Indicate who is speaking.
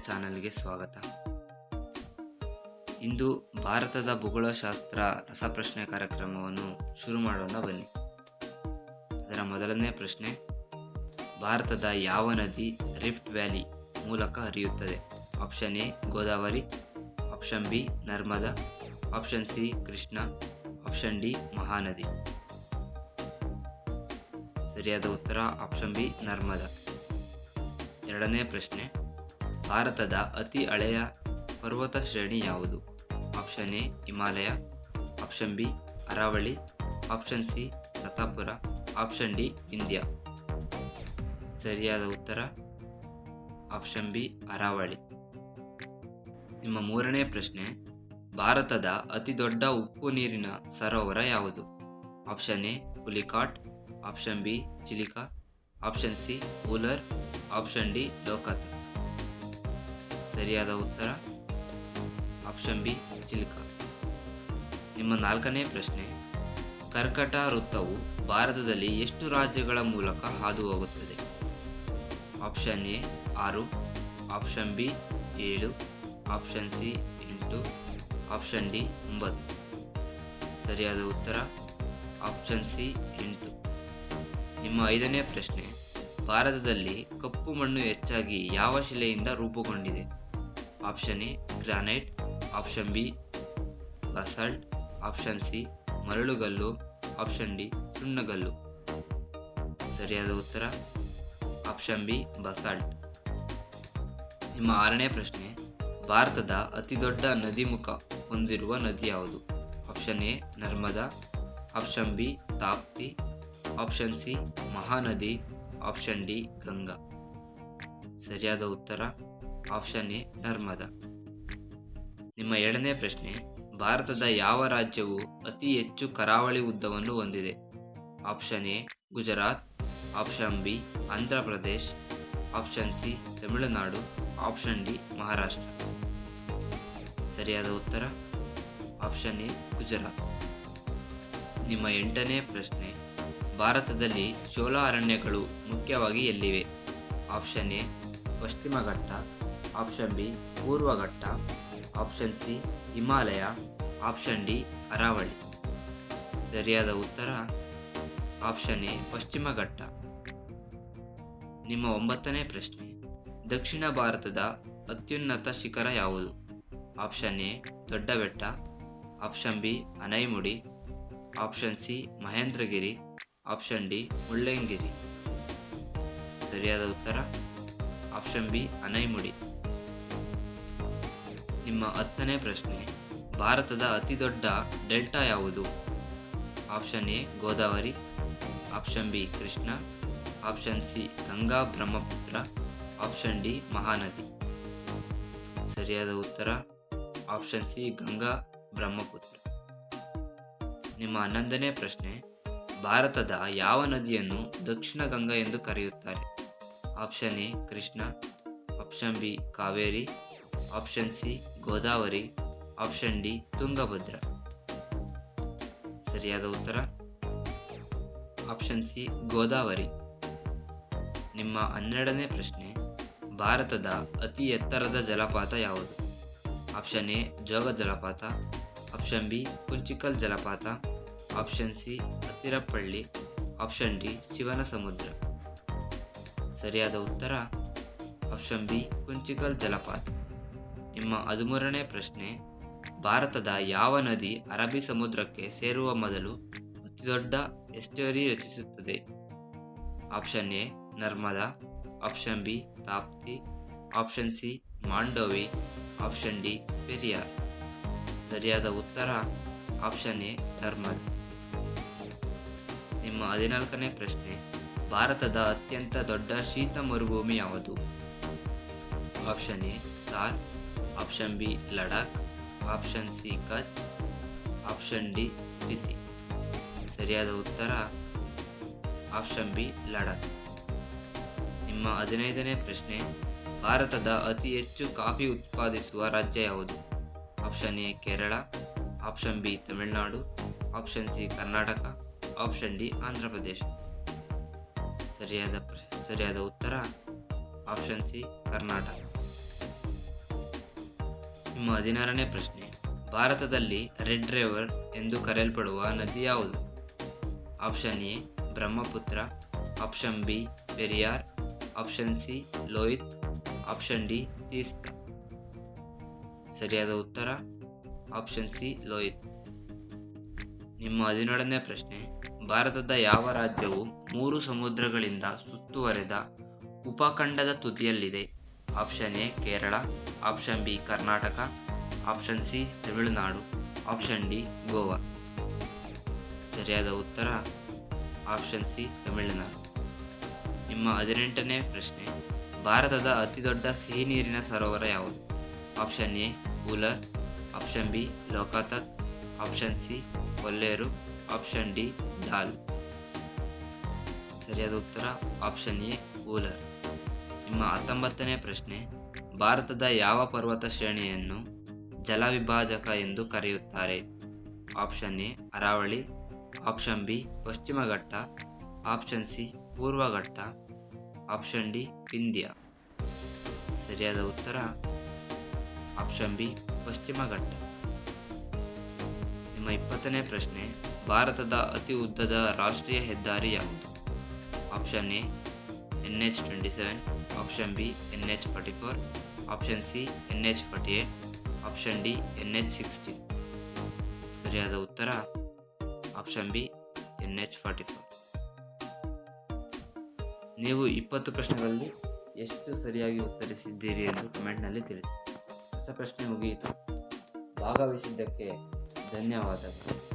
Speaker 1: ಚಾನಲ್ಗೆ ಸ್ವಾಗತ. ಇಂದು ಭಾರತದ ಭೂಗೋಳಶಾಸ್ತ್ರ ರಸಪ್ರಶ್ನೆ ಕಾರ್ಯಕ್ರಮವನ್ನು ಶುರು ಮಾಡೋಣ ಬನ್ನಿ. ಅದರ ಮೊದಲನೇ ಪ್ರಶ್ನೆ, ಭಾರತದ ಯಾವ ನದಿ ರಿಫ್ಟ್ ವ್ಯಾಲಿ ಮೂಲಕ ಹರಿಯುತ್ತದೆ? Option A Godavari, option B Narmada, option C Krishna, option D Mahanadi. ಸರಿಯಾದ ಉತ್ತರ ಆಪ್ಷನ್ ಬಿ ನರ್ಮದಾ. ಎರಡನೇ ಪ್ರಶ್ನೆ, ಭಾರತದ ಅತಿ ಹಳೆಯ ಪರ್ವತ ಶ್ರೇಣಿ ಯಾವುದು? Option A Himalaya, option B Aravali, option C Satpura, option D Vindhya. ಸರಿಯಾದ ಉತ್ತರ ಆಪ್ಷನ್ ಬಿ ಅರಾವಳಿ. ನಿಮ್ಮ ಮೂರನೇ ಪ್ರಶ್ನೆ, ಭಾರತದ ಅತಿ ದೊಡ್ಡ ಉಪ್ಪು ನೀರಿನ ಸರೋವರ ಯಾವುದು? Option A Pulicat, option B Chilika, option C Wular, option D Loktak. ಸರಿಯಾದ ಉತ್ತರ ಆಪ್ಷನ್ ಬಿ ಚಿಲಿಕಾ. ನಿಮ್ಮ ನಾಲ್ಕನೇ ಪ್ರಶ್ನೆ, ಕರ್ಕಟ ವೃತ್ತವು ಭಾರತದಲ್ಲಿ ಎಷ್ಟು ರಾಜ್ಯಗಳ ಮೂಲಕ ಹಾದು ಹೋಗುತ್ತದೆ? Option A 6, option B 7, option C 8, option D 9. ಸರಿಯಾದ ಉತ್ತರ ಆಪ್ಷನ್ ಸಿ 8. ನಿಮ್ಮ ಐದನೇ ಪ್ರಶ್ನೆ, ಭಾರತದಲ್ಲಿ ಕಪ್ಪು ಮಣ್ಣು ಹೆಚ್ಚಾಗಿ ಯಾವ ಶಿಲೆಯಿಂದ ರೂಪುಗೊಂಡಿದೆ? Option A granite, option B basalt, option C ಮರಳುಗಲ್ಲು, ಆಪ್ಷನ್ ಡಿ ಸುಣ್ಣಗಲ್ಲು. ಸರಿಯಾದ ಉತ್ತರ ಆಪ್ಷನ್ ಬಿ ಬಸಾಲ್ಟ್. ನಿಮ್ಮ ಆರನೇ ಪ್ರಶ್ನೆ, ಭಾರತದ ಅತಿ ದೊಡ್ಡ ನದಿಮುಖ ಹೊಂದಿರುವ ನದಿ ಯಾವುದು? Option A Narmada, option B Tapti, option C Mahanadi, option D Ganga. ಸರಿಯಾದ ಉತ್ತರ ಆಪ್ಷನ್ ಎ ನರ್ಮದಾ. ನಿಮ್ಮ ಏಳನೇ ಪ್ರಶ್ನೆ, ಭಾರತದ ಯಾವ ರಾಜ್ಯವು ಅತಿ ಹೆಚ್ಚು ಕರಾವಳಿ ಉದ್ದವನ್ನು ಹೊಂದಿದೆ? Option A Gujarat, option B Andhra Pradesh, option C Tamil Nadu, option D Maharashtra. ಸರಿಯಾದ ಉತ್ತರ ಆಪ್ಷನ್ ಎ ಗುಜರಾತ್. ನಿಮ್ಮ ಎಂಟನೇ ಪ್ರಶ್ನೆ, ಭಾರತದಲ್ಲಿ ಶೋಲಾ ಅರಣ್ಯಗಳು ಮುಖ್ಯವಾಗಿ ಎಲ್ಲಿವೆ? ಆಪ್ಷನ್ ಎ ಪಶ್ಚಿಮ ಘಟ್ಟ, ಆಪ್ಷನ್ ಬಿ ಪೂರ್ವ ಘಟ್ಟ, option C Himalaya, option D Aravalli. ಸರಿಯಾದ ಉತ್ತರ ಆಪ್ಷನ್ ಎ ಪಶ್ಚಿಮ ಘಟ್ಟ. ನಿಮ್ಮ ಒಂಬತ್ತನೇ ಪ್ರಶ್ನೆ, ದಕ್ಷಿಣ ಭಾರತದ ಅತ್ಯುನ್ನತ ಶಿಖರ ಯಾವುದು? ಆಪ್ಷನ್ ಎ ದೊಡ್ಡ ಬೆಟ್ಟ, option B Anamudi, option C Mahendragiri, option D Mullayanagiri. ಸರಿಯಾದ ಉತ್ತರ ಆಪ್ಷನ್ ಬಿ ಅನೈಮುಡಿ. ನಿಮ್ಮ ಹತ್ತನೇ ಪ್ರಶ್ನೆ, ಭಾರತದ ಅತಿ ದೊಡ್ಡ ಡೆಲ್ಟಾ ಯಾವುದು? Option A Godavari, option B Krishna, option C Ganga Brahmaputra, option D Mahanadi. ಸರಿಯಾದ ಉತ್ತರ ಆಪ್ಷನ್ ಸಿ ಗಂಗಾ ಬ್ರಹ್ಮಪುತ್ರ. ನಿಮ್ಮ 11ನೇ ಪ್ರಶ್ನೆ, ಭಾರತದ ಯಾವ ನದಿಯನ್ನು ದಕ್ಷಿಣ ಗಂಗಾ ಎಂದು ಕರೆಯುತ್ತಾರೆ? Option A Krishna, option B Kaveri, option C Godavari, option D Tungabhadra. ಸರಿಯಾದ ಉತ್ತರ ಆಪ್ಷನ್ ಸಿ ಗೋದಾವರಿ. ನಿಮ್ಮ 12ನೇ ಪ್ರಶ್ನೆ, ಭಾರತದ ಅತಿ ಎತ್ತರದ ಜಲಪಾತ ಯಾವುದು? ಆಪ್ಷನ್ ಎ ಜೋಗ ಜಲಪಾತ, ಆಪ್ಷನ್ ಬಿ ಕುಂಚಿಕಲ್ ಜಲಪಾತ, ಆಪ್ಷನ್ ಸಿ ಹತ್ತಿರಪಳ್ಳಿ, ಆಪ್ಷನ್ ಡಿ ಶಿವನ ಸಮುದ್ರ. ಸರಿಯಾದ ಉತ್ತರ ಆಪ್ಷನ್ ಬಿ ಕುಂಚಿಕಲ್ ಜಲಪಾತ. ನಿಮ್ಮ 13ನೇ ಪ್ರಶ್ನೆ, ಭಾರತದ ಯಾವ ನದಿ ಅರಬ್ಬಿ ಸಮುದ್ರಕ್ಕೆ ಸೇರುವ ಮೊದಲು ಅತಿದೊಡ್ಡ ಎಸ್ಟುವರಿ ರಚಿಸುತ್ತದೆ? Option A Narmada, option B Tapti, option C Mandovi, option D Periyar. ಸರಿಯಾದ ಉತ್ತರ ಆಪ್ಷನ್ ಎ ನರ್ಮದಾ. ನಿಮ್ಮ 14ನೇ ಪ್ರಶ್ನೆ, ಭಾರತದ ಅತ್ಯಂತ ದೊಡ್ಡ ಶೀತ ಮರುಭೂಮಿ ಯಾವುದು? Option A Thar, option B Ladakh, option C Kutch, option D Spiti. ಸರಿಯಾದ ಉತ್ತರ ಆಪ್ಷನ್ ಬಿ ಲಡಾಖ್. ನಿಮ್ಮ 15ನೇ ಪ್ರಶ್ನೆ, ಭಾರತದ ಅತಿ ಹೆಚ್ಚು ಕಾಫಿ ಉತ್ಪಾದಿಸುವ ರಾಜ್ಯ ಯಾವುದು? Option A Kerala, option B Tamil Nadu, option C Karnataka, option D Andhra Pradesh. ಸರಿಯಾದ ಉತ್ತರ ಆಪ್ಷನ್ ಸಿ ಕರ್ನಾಟಕ. ನಿಮ್ಮ 16ನೇ ಪ್ರಶ್ನೆ, ಭಾರತದಲ್ಲಿ ರೆಡ್ ರಿವರ್ ಎಂದು ಕರೆಯಲ್ಪಡುವ ನದಿ ಯಾವುದು? Option A Brahmaputra, option B Periyar, option C Lohit, option D Teesta. ಸರಿಯಾದ ಉತ್ತರ ಆಪ್ಷನ್ ಸಿ ಲೋಹಿತ್. ನಿಮ್ಮ 17ನೇ ಪ್ರಶ್ನೆ, ಭಾರತದ ಯಾವ ರಾಜ್ಯವು 3 ಸಮುದ್ರಗಳಿಂದ ಸುತ್ತುವರೆದ ಉಪಖಂಡದ ತುದಿಯಲ್ಲಿದೆ? Option A Kerala, option B Karnataka, option C Tamil Nadu, option D Goa. ಸರಿಯಾದ ಉತ್ತರ ಆಪ್ಷನ್ ಸಿ ತಮಿಳುನಾಡು. ನಿಮ್ಮ 18ನೇ ಪ್ರಶ್ನೆ, ಭಾರತದ ಅತಿದೊಡ್ಡ ಸಿಹಿನೀರಿನ ಸರೋವರ ಯಾವುದು? Option A Wular, option B Loktak, option C Kolleru, option D Dal. ಸರಿಯಾದ ಉತ್ತರ ಆಪ್ಷನ್ ಎ ಉಲರ್. ನಿಮ್ಮ 19ನೇ ಪ್ರಶ್ನೆ, ಭಾರತದ ಯಾವ ಪರ್ವತ ಶ್ರೇಣಿಯನ್ನು ಜಲವಿಭಾಜಕ ಎಂದು ಕರೆಯುತ್ತಾರೆ? Option A Aravalli, option B ಪಶ್ಚಿಮ ಘಟ್ಟ, ಆಪ್ಷನ್ ಸಿ ಪೂರ್ವ ಘಟ್ಟ, ಆಪ್ಷನ್ ಡಿ ವಿಂಧ್ಯ. ಸರಿಯಾದ ಉತ್ತರ ಆಪ್ಷನ್ ಬಿ ಪಶ್ಚಿಮ ಘಟ್ಟ. ನಿಮ್ಮ 20ನೇ ಪ್ರಶ್ನೆ, ಭಾರತದ ಅತಿ ಉದ್ದದ ರಾಷ್ಟ್ರೀಯ ಹೆದ್ದಾರಿ ಯಾವುದು? Option A NH27, option B NH44, option C NH48, option D NH60. ಸರಿಯಾದ ಉತ್ತರ ಆಪ್ಷನ್ ಬಿ NH44. ನೀವು 20 ಪ್ರಶ್ನೆಗಳಲ್ಲಿ ಎಷ್ಟು ಸರಿಯಾಗಿ ಉತ್ತರಿಸಿದ್ದೀರಿ ಎಂದು ಕಮೆಂಟ್ನಲ್ಲಿ ತಿಳಿಸಿ. ಹೊಸ ಪ್ರಶ್ನೆ ಮುಗಿಯಿತು. ಭಾಗವಹಿಸಿದ್ದಕ್ಕೆ ಧನ್ಯವಾದಗಳು.